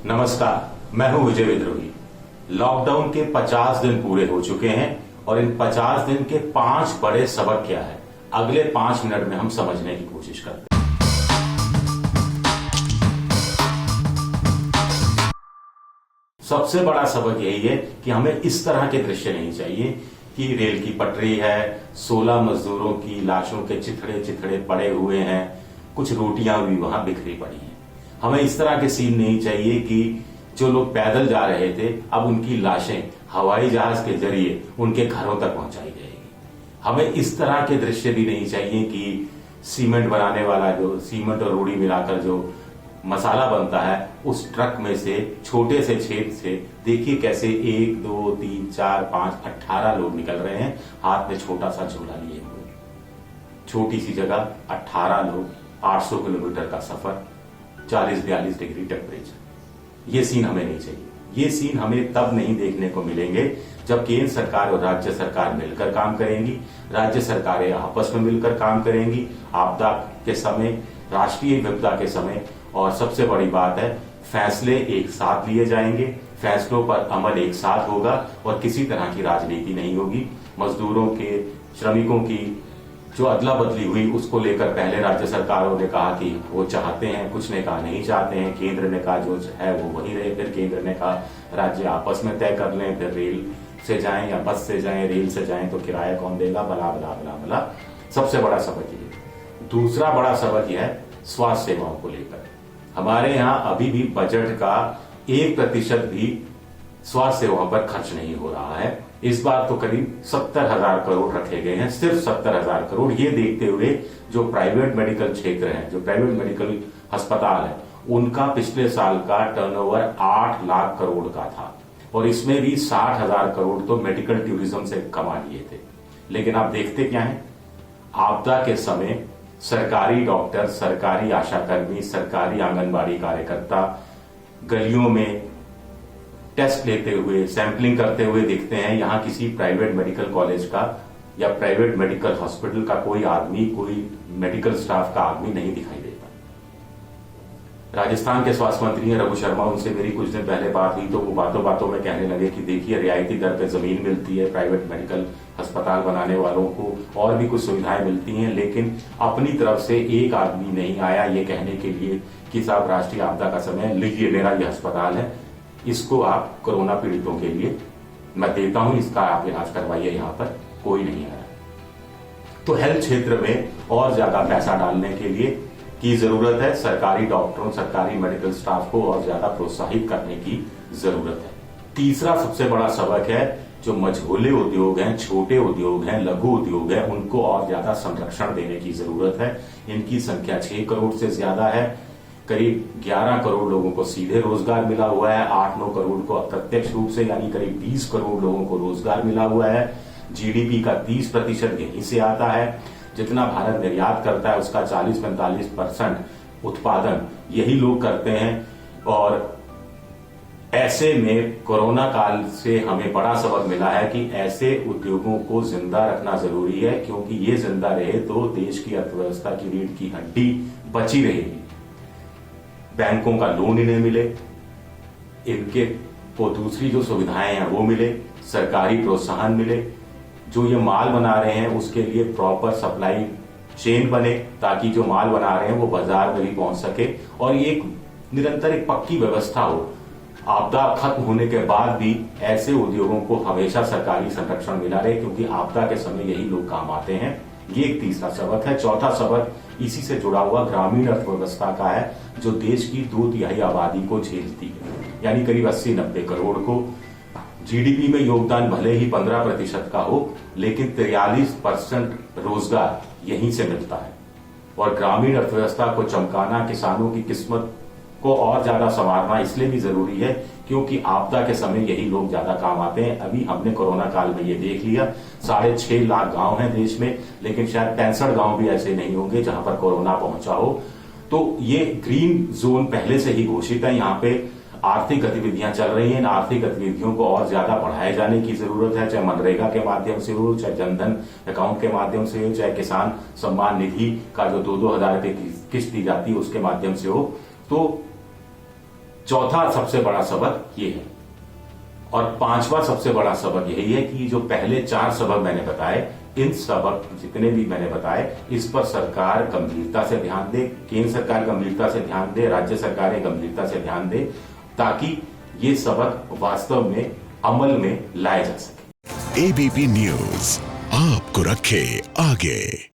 नमस्कार, मैं हूं विजय विद्रोही। लॉकडाउन के 50 दिन पूरे हो चुके हैं और इन 50 दिन के 5 बड़े सबक क्या है, अगले 5 मिनट में हम समझने की कोशिश करते हैं। सबसे बड़ा सबक यही है कि हमें इस तरह के दृश्य नहीं चाहिए कि रेल की पटरी है, 16 मजदूरों की लाशों के चिथड़े चिथड़े पड़े हुए हैं, कुछ रोटियां भी वहां बिखरी पड़ी हैं। हमें इस तरह के सीन नहीं चाहिए कि जो लोग पैदल जा रहे थे अब उनकी लाशें हवाई जहाज के जरिए उनके घरों तक पहुंचाई जाएगी। हमें इस तरह के दृश्य भी नहीं चाहिए कि सीमेंट बनाने वाला जो सीमेंट और रोड़ी मिलाकर जो मसाला बनता है उस ट्रक में से छोटे से छेद से देखिए कैसे 1 2 3 4 5 18 लोग निकल रहे हैं, हाथ में छोटा सा झोला लिए हुए। छोटी सी जगह 18 लोग, 800 किलोमीटर का सफर, 40-42 डिग्री टेम्परेचर। ये सीन हमें नहीं चाहिए। ये सीन हमें तब नहीं देखने को मिलेंगे जब केंद्र सरकार और राज्य सरकार मिलकर काम करेंगी, राज्य सरकारें आपस में मिलकर काम करेंगी आपदा के समय, राष्ट्रीय विपदा के समय। और सबसे बड़ी बात है, फैसले एक साथ लिए जाएंगे, फैसलों पर अमल एक साथ होगा और किसी तरह की राजनीति नहीं होगी। मजदूरों के, श्रमिकों की जो अदला बदली हुई उसको लेकर पहले राज्य सरकारों ने कहा कि वो चाहते हैं, कुछ ने कहा नहीं चाहते हैं, केंद्र ने कहा जो है वो वही रहे, फिर केंद्र ने कहा राज्य आपस में तय कर लें, फिर रेल से जाएं या बस से जाएं, रेल से जाएं तो किराया कौन देगा, बला बला बला बला। सबसे बड़ा सबक ये। दूसरा बड़ा सबक यह है स्वास्थ्य सेवाओं को लेकर। हमारे यहाँ अभी भी बजट का 1% भी स्वास्थ्य सेवाओं पर खर्च नहीं हो रहा है। इस बार तो करीब 70,000 करोड़ रखे गए हैं, सिर्फ 70,000 करोड़। ये देखते हुए जो प्राइवेट मेडिकल क्षेत्र है, जो प्राइवेट मेडिकल अस्पताल है, उनका पिछले साल का टर्नओवर 8 लाख करोड़ का था और इसमें भी 60,000 करोड़ तो मेडिकल टूरिज्म से कमा लिए थे। लेकिन आप देखते क्या है, आपदा के समय सरकारी डॉक्टर, सरकारी आशाकर्मी, सरकारी आंगनबाड़ी कार्यकर्ता गलियों में टेस्ट लेते हुए, सैंपलिंग करते हुए दिखते हैं। यहां किसी प्राइवेट मेडिकल कॉलेज का या प्राइवेट मेडिकल हॉस्पिटल का कोई आदमी, कोई मेडिकल स्टाफ का आदमी नहीं दिखाई देता। राजस्थान के स्वास्थ्य मंत्री हैं रघु शर्मा, उनसे मेरी कुछ दिन पहले बात हुई तो वो बातों बातों में कहने लगे कि देखिए रियायती दर पे जमीन मिलती है, प्राइवेट मेडिकल अस्पताल बनाने वालों को और भी कुछ सुविधाएं मिलती हैं, लेकिन अपनी तरफ से एक आदमी नहीं आया ये कहने के लिए कि साहब राष्ट्रीय आपदा का समय, लीजिए मेरा ये अस्पताल है, इसको आप कोरोना पीड़ितों के लिए मैं देता हूं, इसका आप इलाज करवाइए। यहां पर कोई नहीं आया। तो हेल्थ क्षेत्र में और ज्यादा पैसा डालने के लिए की जरूरत है। सरकारी डॉक्टरों, सरकारी मेडिकल स्टाफ को और ज्यादा प्रोत्साहित करने की जरूरत है। तीसरा सबसे बड़ा सबक है, जो मझोले उद्योग हैं, छोटे उद्योग हैं, लघु उद्योग हैं, उनको और ज्यादा संरक्षण देने की जरूरत है। इनकी संख्या 6 करोड़ से ज्यादा है। करीब 11 करोड़ लोगों को सीधे रोजगार मिला हुआ है, 8-9 करोड़ को अप्रत्यक्ष रूप से, यानी करीब 20 करोड़ लोगों को रोजगार मिला हुआ है। जीडीपी का 30% यहीं से आता है। जितना भारत निर्यात करता है उसका 40-45% उत्पादन यही लोग करते हैं। और ऐसे में कोरोना काल से हमें बड़ा सबक मिला है कि ऐसे उद्योगों को जिंदा रखना जरूरी है, क्योंकि ये जिंदा रहे तो देश की अर्थव्यवस्था की रीढ़ की हड्डी बची रहेगी। बैंकों का लोन इन्हें मिले, इनके को दूसरी जो सुविधाएं हैं वो मिले, सरकारी प्रोत्साहन मिले, जो ये माल बना रहे हैं उसके लिए प्रॉपर सप्लाई चेन बने ताकि जो माल बना रहे हैं वो बाजार में भी पहुंच सके और ये एक निरंतर एक पक्की व्यवस्था हो। आपदा खत्म होने के बाद भी ऐसे उद्योगों को हमेशा सरकारी संरक्षण मिला रहे, क्योंकि आपदा के समय यही लोग काम आते हैं। ये एक तीसरा सबक है। चौथा सबक इसी से जुड़ा हुआ ग्रामीण अर्थव्यवस्था का है, जो देश की 2/3 आबादी को झेलती है, यानी करीब 80-90 करोड़ को। जीडीपी में योगदान भले ही 15% का हो, लेकिन 43% रोजगार यहीं से मिलता है। और ग्रामीण अर्थव्यवस्था को चमकाना, किसानों की किस्मत को और ज्यादा संवारना इसलिए भी जरूरी है क्योंकि आपदा के समय यही लोग ज्यादा काम आते हैं। अभी हमने कोरोना काल में ये देख लिया, 6.5 लाख गांव हैं देश में, लेकिन शायद 65 गांव भी ऐसे नहीं होंगे जहां पर कोरोना पहुंचा हो। तो ये ग्रीन जोन पहले से ही घोषित है। यहाँ पे आर्थिक गतिविधियां चल रही हैं। इन आर्थिक गतिविधियों को और ज्यादा बढ़ाए जाने की जरूरत है, चाहे मनरेगा के माध्यम से हो, चाहे जनधन अकाउंट के माध्यम से हो, चाहे किसान सम्मान निधि का जो 2-2 हजार रुपए की किस्त दी जाती है उसके माध्यम से हो। तो चौथा सबसे बड़ा सबक ये है। और पांचवा सबसे बड़ा सबक यही है कि जो पहले 4 सबक मैंने बताए, इन सबक जितने भी मैंने बताए, इस पर सरकार गंभीरता से ध्यान दे, केंद्र सरकार गंभीरता से ध्यान दे, राज्य सरकारें गंभीरता से ध्यान दे, ताकि ये सबक वास्तव में अमल में लाए जा सके। एबीपी न्यूज आपको रखे आगे।